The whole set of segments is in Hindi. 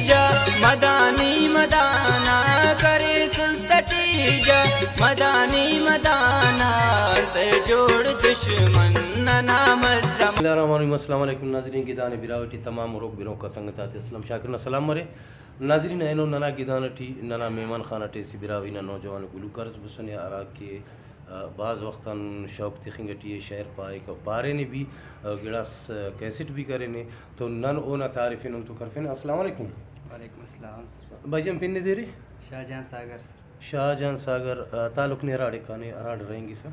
जा मदानी मदाना करे सुस्तटीजा मदानी मदाना ते जोड़ दुश्मन नाम अस्सलाम वालेकुम नाज़रीन गिदान बिरावटी तमाम रोक बिरों का संगतात इस्लाम शाकिर सलाम मरे नाज़रीन एनो नना गिदान टी नना मेहमान खाना टेसी बिरावी ना नौजवान गुलूकारस बसने आरा के बाज़ वक्तन शौक तिखंगटी शहर पाए का बारे ने भी गिड़ास कैसेट भी करे ने तो नन ओ ना तारीफ़ तो करफेन अस्सलाम वालेकुम। वालेकुम अस्सलाम भाईजान पिन दे रहे शाहजहां सागर ताल्लुक ने अराड़े काने अराड़ रहेंगी सर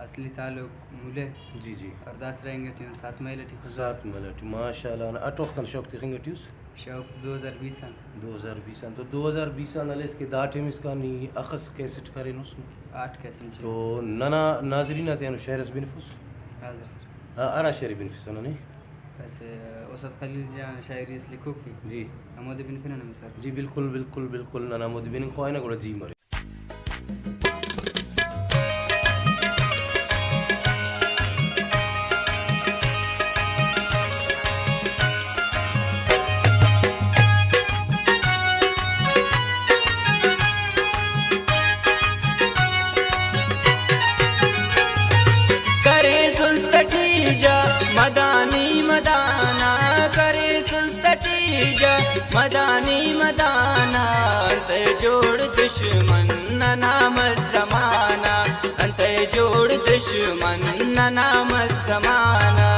असली ताल्लुक मूले जी जी अरदास रहेंगे टी 7 महीने सात मलटी माशाल्लाह अट वक्तन शौक तिखंगटी शौक 2020 तो 2020 अनलेस के दाटे में इसका नी अखस कैसेट करे नुस 8 कैसेट तो नना नाजरीन आते हैं शहर बिनफुस हाजिर सर अरा शहर बिनफुस ने वैसे औसत खलील जान शायरी इस लिखो की जी अमोद बिन फिन ने सर जी बिल्कुल बिल्कुल बिल्कुल नना मोद बिन को आयना गुड़ा जी मरे मदानी मदाना करे सुस्तटीजा मदानी मदाना अंत जोड़ दुश्मन नाम ज़माना अंत जोड़ दुश्मन नाम ज़माना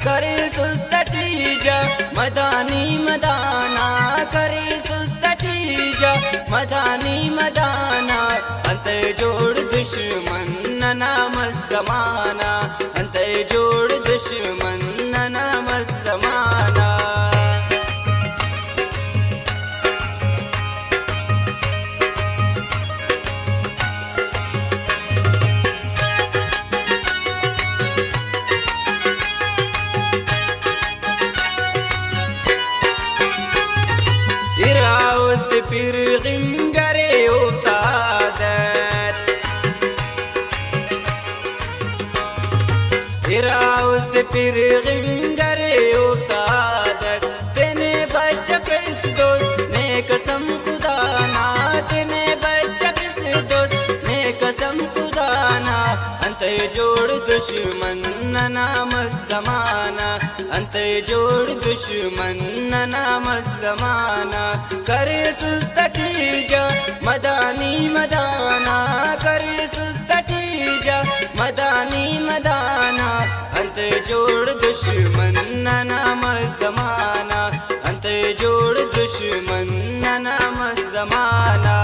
करे सुस्तटीजा मदानी मदाना करे सुस्तटीजा मदानी मदाना अंत जोड़ दुश्मन नाम ज़माना अंत जोड़ दुश्मन नाम ज़माना इराउत फिर गिंगरे उस्तादत इराउत फिर गिंगरे उस्तादत तेने बच्चा किस दोस्त ने कसम खुदा ना तेने बच्चा किस दोस्त ने कसम खुदा ना अंत जोड़ दुश्मन नाम ज़माना अंत जोड़ दुश्मन नाम ज़माना करे सुस्तटीजा मदानी मदाना करे सुस्तटीजा मदानी मदाना अंत जोड़ दुश्मन नाम ज़माना अंत जोड़ दुश्मन नाम ज़माना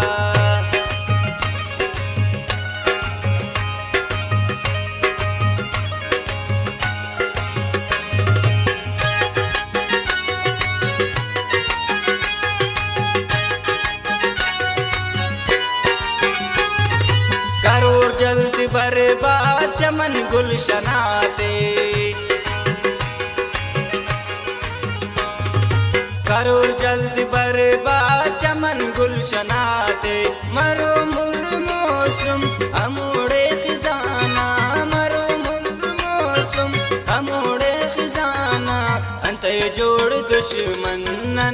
करोर जल्द बर्बाद चमन गुलशनाते करोर जल्द बर्बाद चमन गुलशनाते मरो मुर मौसम अमोड़े खिजाना मरो मुर मौसम अमोड़े खिजाना अंत जोड़ दुश्मन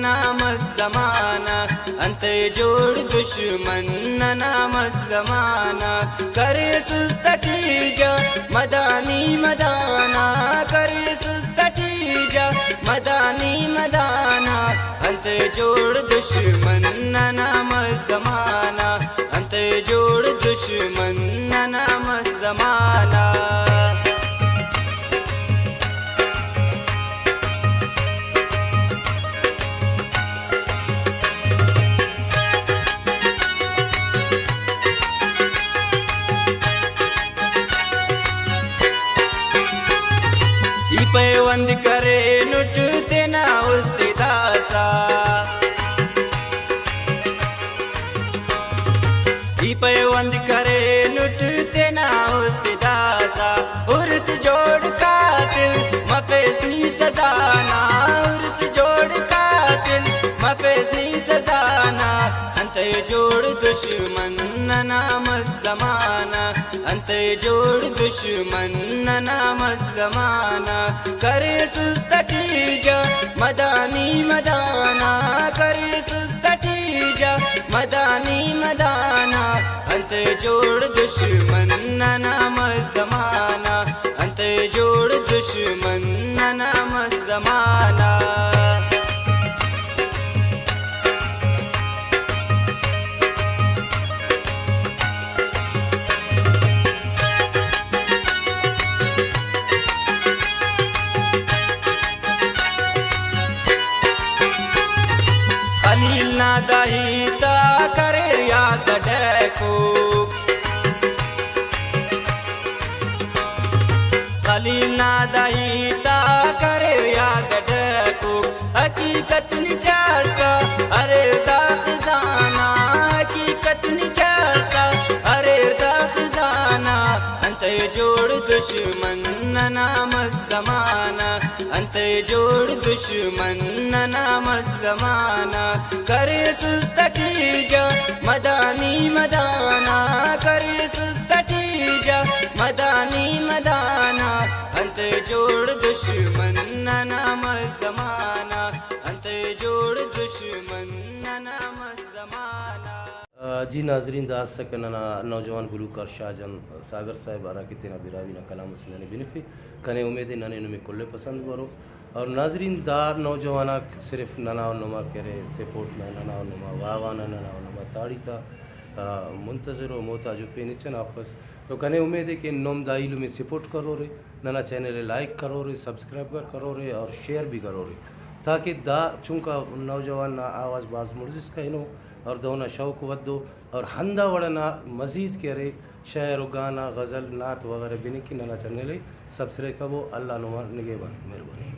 नाम ज़माना अंत जोड़ दुश्मन नाम ज़माना करे सुस्तटीजा मदानी मदाना करे सुस्तटीजा मदानी मदाना अंत जोड़ दुश्मन नाम ज़माना अंत जोड़ दुश्मन नाम ज़माना पैवंद करे नुट तेना उस्तिदासा पैवंद करे नुट तेना उस्तिदासा उर्स जोड़ कातिल मपेसनी सजाना उर्स जोड़ कातिल मपेसनी सजाना अंत जोड़ दुश्मन नाम ज़माना अंत जोड़ दुश्मन नाम ज़माना करे सुस्तटीजा मदानी मदाना करे जोड़ दुश्मन नाम ज़माना, अंत जोड़ दुश्मन नाम ज़माना। खलील ना दहीता करे याद डैको, खलील ना दहीता करे याद डैको। हकीकत निचास्ता अरे दा खजाना, हकीकत निचास्ता अरे दा खजाना। अंत जोड़ दुश्मन नाम ज़माना, अंत जोड़ दुश्मन नाम ज़माना। करे सुस्तटी जा मदानी मदाना, करे सुस्तटी जा मदानी मदाना। अंत जोड़ दुश्मन नाम ज़माना, अंत जोड़ दुश्मन नाम ज़माना। जी नाजरीन दास सकना नौजवान गुलूकार शाहजन सागर साहब आरा के तेना बिरावी ना कलाम सुनने बिनफी कने उम्मीद है नने में कुल्ले पसंद करो। और नाजरीन दा नौजवाना सिर्फ नना नुमा करे सपोर्ट ना नना नुमा वावाना नना नुमा ताड़ीता मुंतजर व मोहताज पे निचन आफस। तो कने उम्मीद है कि नोम दाइलू में सपोर्ट करो रे, नना चैनल लाइक करो रे, सब्सक्राइब करो रे और शेयर भी करो रे, ताकि दा चूँका नौजवान ना आवाज़ बाज मुर्जिस कहनो और दोना शौक वद्दो और हंदा वड़ना मज़ीद करे शायर गाना गज़ल नात वगैरह बिनी की नना चैनल सब्सक्राइब करो। अल्लाह नुमा निगेबान मेहरबानी।